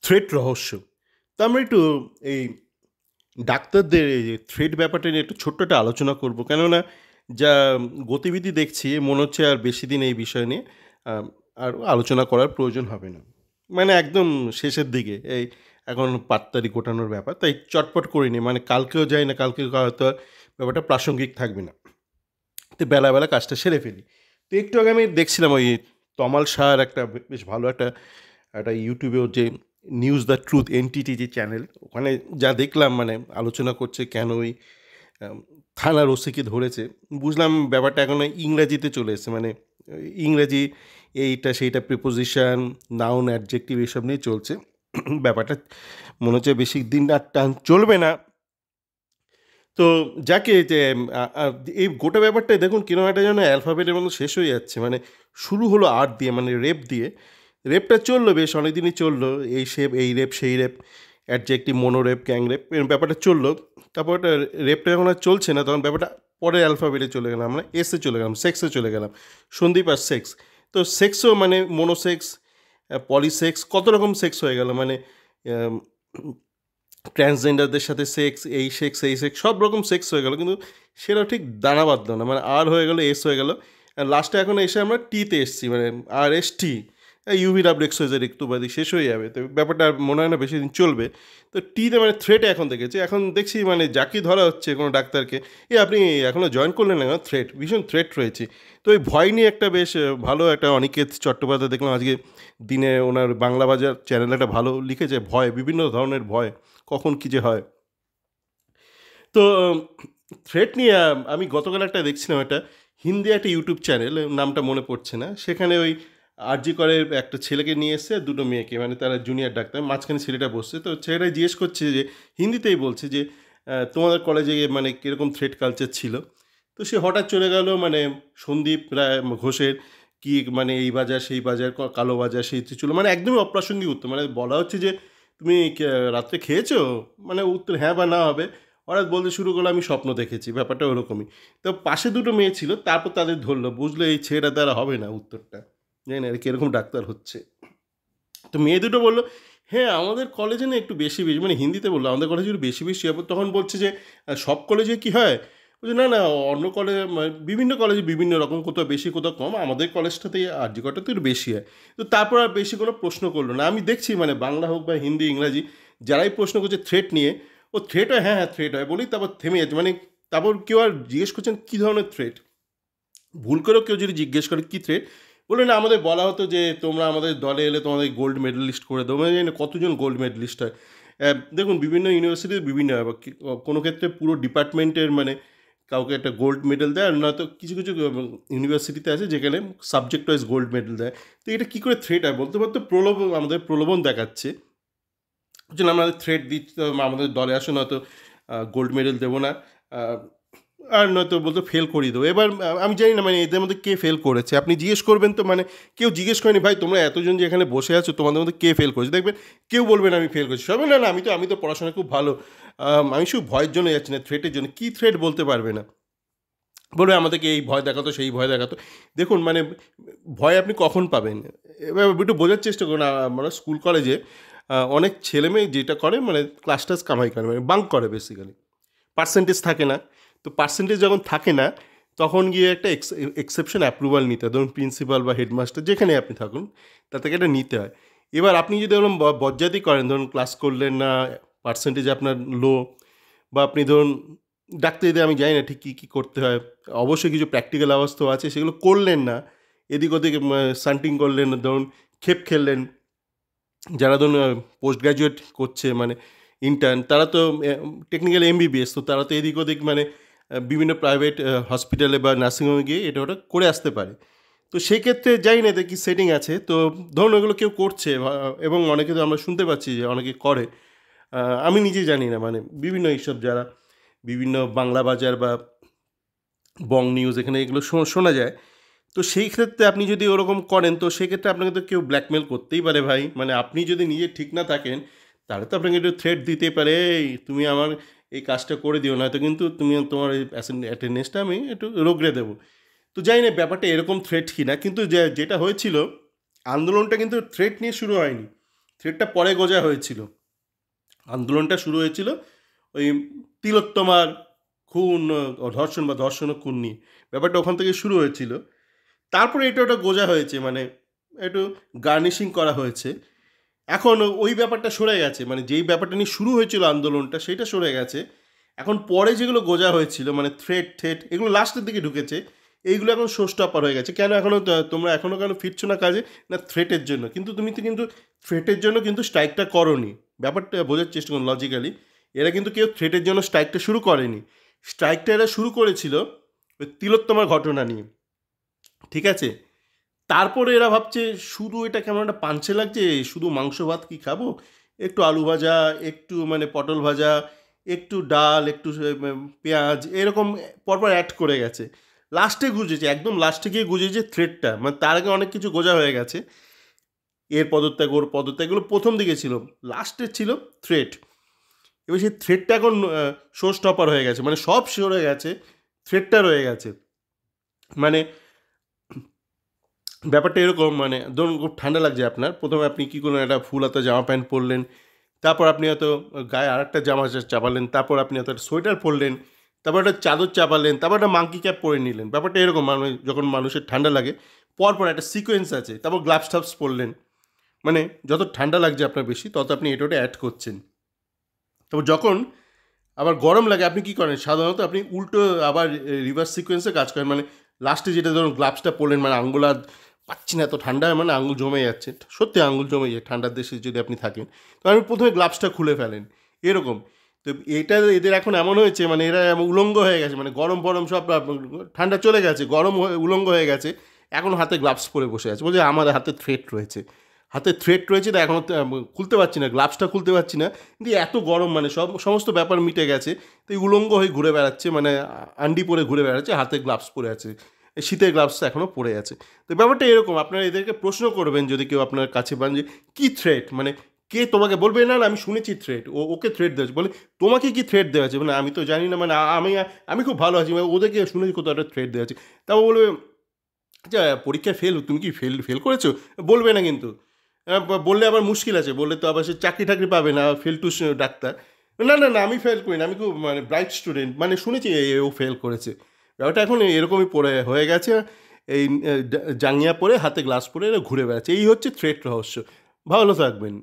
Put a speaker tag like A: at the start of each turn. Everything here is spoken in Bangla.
A: থ্রেট রহস্য। তো আমরা একটু এই ডাক্তারদের এই যে থ্রেট ব্যাপারটা নিয়ে একটু ছোট্ট একটা আলোচনা করব। কেননা যা গতিবিধি দেখছি মনে হচ্ছে আর বেশিদিন এই বিষয় নিয়ে আম আর আলোচনা করার প্রয়োজন হবে না। মানে একদম শেষের দিকে এখন পাত্তারি গোটানোর ব্যাপার। তাই চটপট করে নিই। মানে কালকেও যাই না, কালকে হয়তো আর ব্যাপারটা প্রাসঙ্গিক থাকবে না। তো বেলা কাজটা সেরে ফেলি। তো একটু আগে আমি দেখছিলাম ওই তমাল শাহর একটা বেশ ভালো একটা একটা ইউটিউবে ওর যে নিউজ দ্য ট্রুথ এনটিটি যে চ্যানেল, ওখানে যা দেখলাম মানে আলোচনা করছে কেন ওই আম, থানার ওসিকে ধরেছে। বুঝলাম ব্যাপারটা এখন ইংরেজিতে চলে এসেছে, মানে ইংরেজি এইটা সেইটা প্রিপোজিশন, নাউন, অ্যাডজেক্টিভ এসব নিয়ে চলছে। ব্যাপারটা মনে হচ্ছে বেশি দিন আর টান চলবে না। তো যাকে যে এই গোটা ব্যাপারটাই দেখুন কিরকম একটা যেন অ্যালফাবেটের মতো শেষ হয়ে যাচ্ছে। মানে শুরু হলো আর দিয়ে, মানে রেপ দিয়ে। রেপটা চললো বেশ অনেকদিনই চললো, এই শেপ এই রেপ সেই রেপ, অ্যাডজেক্টিভ, মনোরেপ, গ্যাং রেপ, এরকম ব্যাপারটা চললো। তারপর রেপটা যখন আর চলছে না তখন ব্যাপারটা পরের অ্যালফাবেটে চলে গেলাম, আমরা এসে চলে গেলাম, সেক্সে চলে গেলাম। সন্দীপ আর সেক্স। তো সেক্সও মানে মনোসেক্স, পলিসেক্স, কত রকম সেক্স হয়ে গেল। মানে ট্রান্সজেন্ডারদের সাথে সেক্স, এই সেক্স এই সেক্স, সব রকম সেক্স হয়ে গেল, কিন্তু সেটা ঠিক দানা বাঁধলো না। মানে আর হয়ে গেল, এস হয়ে গেল, লাস্টে এখন এসে আমরা টিতে এসছি, মানে R S T, U V W X হয়ে একটু বাদে শেষ হয়ে যাবে। তো ব্যাপারটা আর মনে হয় না বেশি দিন চলবে। তো টিতে মানে থ্রেটে এখন দেখেছি, এখন দেখছি মানে যাকে ধরা হচ্ছে কোনো ডাক্তারকে, আপনি এখনও জয়েন করলেন না, থ্রেট, ভীষণ থ্রেট রয়েছে। তো এই ভয় নিয়ে একটা বেশ ভালো একটা অনিকেত চট্টোপাধ্যায় দেখলাম আজকে দিনে ওনার বাংলা বাজার চ্যানেলে একটা ভালো লিখেছে, ভয়, বিভিন্ন ধরনের ভয়, কখন কী যে হয়। তো থ্রেট নিয়ে আমি গতকাল একটা দেখছিলাম, একটা হিন্দি একটা ইউটিউব চ্যানেল, নামটা মনে পড়ছে না, সেখানে ওই আরজি করে একটা ছেলেকে নিয়ে এসছে, দুটো মেয়েকে, মানে তারা জুনিয়র ডাক্তার, মাঝখানে ছেলেটা বসছে। তো ছেলেটা জিজ্ঞেস করছে যে, হিন্দিতেই বলছে যে তোমাদের কলেজে মানে কীরকম থ্রেট কালচার ছিল। তো সে হঠাৎ চলে গেল মানে সন্দীপ রায় ঘোষের কি, মানে এই বাজার সেই বাজার, কালো বাজার সেই ছিল, মানে একদমই অপ্রাসঙ্গিক উত্তর। মানে বলা হচ্ছে যে তুমি রাত্রে খেয়েছো, মানে উত্তর হ্যাঁ বা না হবে। হঠাৎ বলতে শুরু করলো আমি স্বপ্ন দেখেছি, ব্যাপারটা ওরকমই। তো পাশে দুটো মেয়ে ছিল, তারপর তাদের ধরলো, বুঝলো এই ছেলেটা দ্বারা হবে না উত্তরটা, জানি না আর কীরকম ডাক্তার হচ্ছে। তো মেয়ে দুটো বললো, হ্যাঁ আমাদের কলেজে না একটু বেশি বেশি, মানে হিন্দিতে বললো আমাদের কলেজে একটু বেশি বেশি হবে। তখন বলছে যে সব কলেজে কি হয়? বলছে না না, অন্য কলেজে বিভিন্ন কলেজে বিভিন্ন রকম, কোথাও বেশি কোথাও কম, আমাদের কলেজটাতে আরজি কটাতে একটু বেশি হয়। তো তারপর আর বেশি কোনো প্রশ্ন করলো না। আমি দেখছি মানে বাংলা হোক বা হিন্দি, ইংরাজি, যারাই প্রশ্ন করছে থ্রেট নিয়ে, ও থ্রেট হয়, হ্যাঁ হ্যাঁ থ্রেট হয় বলেই তারপর থেমে যাচ্ছে। মানে তারপর কেউ আর জিজ্ঞেস করছেন কী ধরনের থ্রেট। ভুল করেও কেউ যদি জিজ্ঞেস করে কী থ্রেট, বলে না আমাদের বলা হতো যে তোমরা আমাদের দলে এলে তোমাদের গোল্ড মেডেলিস্ট করে দেবো। মানে জানি না কতজন গোল্ড মেডেলিস্ট হয়। দেখুন বিভিন্ন ইউনিভার্সিটিতে বিভিন্ন হয়, বা কোনো ক্ষেত্রে পুরো ডিপার্টমেন্টের মানে কাউকে একটা গোল্ড মেডেল দেয়, আর নয়তো কিছু কিছু ইউনিভার্সিটিতে আছে যেখানে সাবজেক্ট ওয়াইজ গোল্ড মেডেল দেয়। তো এটা কী করে থ্রেট হয় বলতে পারতো, প্রলোভন, আমাদের প্রলোভন দেখাচ্ছে। যেন আমাদের থ্রেট দিচ্ছে, আমাদের দলে আসো, নয়তো গোল্ড মেডেল দেবো না, আহ, আর নয়তো বলতো ফেল করিয়ে দেবো। এবার আমি জানি না মানে এদের মধ্যে কে ফেল করেছে, আপনি জিজ্ঞেস করবেন তো, মানে কেউ জিজ্ঞেস করেনি ভাই তোমরা এতজন যে এখানে বসে আছো তোমাদের মধ্যে কে ফেল করেছে, দেখবেন কেউ বলবেন আমি ফেল করেছি, সবাই না না আমি তো পড়াশোনা খুব ভালো। আমি শুধু ভয়ের জন্য যাচ্ছি না, থ্রেটের জন্য। কী থ্রেট বলতে পারবে না, বলবে আমাদেরকে এই ভয় দেখাতো সেই ভয় দেখাতো। দেখুন মানে ভয় আপনি কখন পাবেন, এবার একটু বোঝার চেষ্টা করুন। আমরা স্কুল কলেজে অনেক ছেলেমেয়ে যেটা করে, মানে ক্লাস টাস কামাই করে, মানে বাঙ্ক করে বেসিক্যালি। পার্সেন্টেজ থাকে না। তো পার্সেন্টেজ যখন থাকে না তখন গিয়ে একটা এক্সেপশন অ্যাপ্রুভাল নিতে হয়, ধরুন প্রিন্সিপাল বা হেডমাস্টার যেখানে আপনি থাকুন, তা থেকে এটা নিতে হয়। এবার আপনি যদি ধরুন বজ্জাতি করেন, ধরুন ক্লাস করলেন না, পার্সেন্টেজ আপনার লো, বা আপনি ধরুন ডাক্তারিতে আমি জানি না ঠিক কী কী করতে হয়, অবশ্যই কিছু প্র্যাকটিক্যাল অবস্থাও আছে, সেগুলো করলেন না, এদিক ওদিক সান্টিং করলেন, ধরুন খেপ খেললেন। যারা ধরুন পোস্ট গ্র্যাজুয়েট করছে, মানে ইন্টার্ন, তারা তো টেকনিক্যাল এমবিবিএস, তো তারা তো এদিক ওদিক মানে বিভিন্ন প্রাইভেট হসপিটালে বা নার্সিংহোমে গিয়ে এটা ওটা করে আসতে পারে। তো সেই ক্ষেত্রে জানি না এদের কী সেটিং আছে। তো ধরুন এগুলো কেউ করছে, এবং অনেকে তো আমরা শুনতে পাচ্ছি যে অনেকে করে। আমি নিজে জানি না, মানে বিভিন্ন এইসব যারা বিভিন্ন বাংলা বাজার বা বং নিউজ, এখানে এগুলো শোনা যায়। তো সেই ক্ষেত্রে আপনি যদি ওরকম করেন, তো সেক্ষেত্রে আপনাকে তো কেউ ব্ল্যাকমেল করতেই পারে ভাই। মানে আপনি যদি নিজে ঠিক না থাকেন, তাহলে তো আপনাকে একটু থ্রেট দিতেই পারে, এই তুমি আমার এই কাজটা করে দিও, নয়তো কিন্তু তুমি তোমার এই অ্যাটেন্ডেন্সটা আমি একটু রগড়ে দেবো। তো জানি না ব্যাপারটা এরকম থ্রেট কিনা, কিন্তু যেটা হয়েছিল, আন্দোলনটা কিন্তু থ্রেট নিয়ে শুরু হয়নি, থ্রেডটা পরে গোজা হয়েছিল। আন্দোলনটা শুরু হয়েছিল ওই তিলোত্তমার খুন, ধর্ষণ বা ধর্ষণ ও খুন নিয়ে, ব্যাপারটা ওখান থেকে শুরু হয়েছিল। তারপরে এটা ওটা গোজা হয়েছে, মানে একটু গার্নিশিং করা হয়েছে। এখন ওই ব্যাপারটা সরে গেছে, মানে যেই ব্যাপারটা নিয়ে শুরু হয়েছিল আন্দোলনটা সেটা সরে গেছে। এখন পরে যেগুলো গোজা হয়েছিল মানে থ্রেট এগুলো লাস্টের দিকে ঢুকেছে। এইগুলো এখন শো স্টপার হয়ে গেছে। কেন এখনও তোমরা এখনও কেন ফিরছো না কাজে? না থ্রেটের জন্য। কিন্তু তুমি তো কিন্তু থ্রেটের জন্য কিন্তু স্ট্রাইকটা করোনি। ব্যাপারটা বোঝার চেষ্টা করুন লজিক্যালি। এরা কিন্তু কেউ থ্রেটের জন্য স্ট্রাইকটা শুরু করেনি। স্ট্রাইকটা এরা শুরু করেছিল ওই তিলোত্তমার ঘটনা নিয়ে, ঠিক আছে? তারপরে এরা ভাবছে শুধু এটা কেমন একটা পাঞ্চে লাগছে, শুধু মাংস ভাত কি খাবো, একটু আলু ভাজা, একটু মানে পটল ভাজা, একটু ডাল, একটু পেঁয়াজ, এরকম পরপর অ্যাড করে গেছে। লাস্টে গুজেছে, একদম লাস্টে গিয়ে গুজেছে থ্রেডটা, মানে তার আগে অনেক কিছু গোজা হয়ে গেছে। এর পদত্যাগ, ওর পদত্যাগ, এগুলো প্রথম দিকে ছিল, লাস্টে ছিল থ্রেড। এবার সেই থ্রেডটা এখন শো স্টপার হয়ে গেছে, মানে সব সরে গেছে, থ্রেডটা রয়ে গেছে। মানে ব্যাপারটা এরকম, মানে ধরুন খুব ঠান্ডা লাগছে আপনার, প্রথমে আপনি কী করলেন, একটা ফুল হাতা জামা প্যান্ট পরলেন, তারপর আপনি হয়তো গায়ে আর একটা জামা চাপালেন, তারপর আপনি হয়তো একটা সোয়েটার পরলেন, তারপর একটা চাদর চাপালেন, তারপর একটা মাঙ্কি ক্যাপ পরে নিলেন। ব্যাপারটা এরকম, মানে যখন মানুষের ঠান্ডা লাগে পরপর একটা সিকোয়েন্স আছে, তারপর গ্লাভস টাভস পরলেন। মানে যত ঠান্ডা লাগছে আপনার বেশি, তত আপনি এটা ওটা অ্যাড করছেন। তারপর যখন আবার গরম লাগে আপনি কী করেন, সাধারণত আপনি উল্টো আবার রিভার্স সিকোয়েন্সে কাজ করেন। মানে লাস্টে যেটা ধরুন গ্লাভসটা পরলেন, মানে আঙ্গুল আর পাচ্ছি না, এত ঠান্ডা, মানে আঙ্গুল জমে যাচ্ছে, সত্যি আঙ্গুল জমে যায় ঠান্ডার দেশে যদি আপনি থাকেন, তো আপনি প্রথমে গ্লাভসটা খুলে ফেলেন এরকম। তো এটা এদের এখন এমন হয়েছে, মানে এরা এমন উলঙ্গ হয়ে গেছে, মানে গরম ফরম সব ঠান্ডা চলে গেছে, গরম হয়ে উলঙ্গ হয়ে গেছে, এখন হাতে গ্লাভস পরে বসে আছে, বলছে আমাদের হাতে থ্রেট রয়েছে, হাতে থ্রেট রয়েছে, তো এখনও খুলতে পারছি না, গ্লাভসটা খুলতে পারছি না, কিন্তু এত গরম, মানে সমস্ত ব্যাপার মিটে গেছে, তো এই উলঙ্গ হয়ে ঘুরে বেড়াচ্ছে, মানে আন্ডি পরে ঘুরে বেড়াচ্ছে, হাতে গ্লাভস পরে আছে, শীতের গ্লাভসটা এখনও পড়ে আছে। তো ব্যাপারটা এরকম, আপনারা এদেরকে প্রশ্ন করবেন যদি কেউ আপনার কাছে পান যে কী থ্রেট, মানে কে তোমাকে বলবে না না আমি শুনেছি থ্রেট, ওকে থ্রেট দেওয়া বলে, তোমাকে কি থ্রেট দেওয়া আছে, মানে আমি তো জানি না, মানে আমি খুব ভালো আছি, মানে ওদেরকে শুনেছি কোথাও একটা থ্রেট দেওয়া আছে। তারপর বলবে আচ্ছা পরীক্ষায় ফেল, তুমি কি ফেল ফেল করেছো, বলবে না কিন্তু। বললে আবার মুশকিল আছে, বললে তো আবার সে চাকরি টাকরি পাবে না, ফেল টু ডাক্তার। না না না আমি ফেল করি না, আমি খুব মানে ব্রাইট স্টুডেন্ট, মানে শুনেছি ও ফেল করেছে। ব্যাপারটা এখন এরকমই পড়ে হয়ে গেছে। এই জাঙ্গিয়া পরে হাতে গ্লাস পরে এরা ঘুরে বেড়াচ্ছে, এই হচ্ছে থ্রেট রহস্য। ভালো থাকবেন।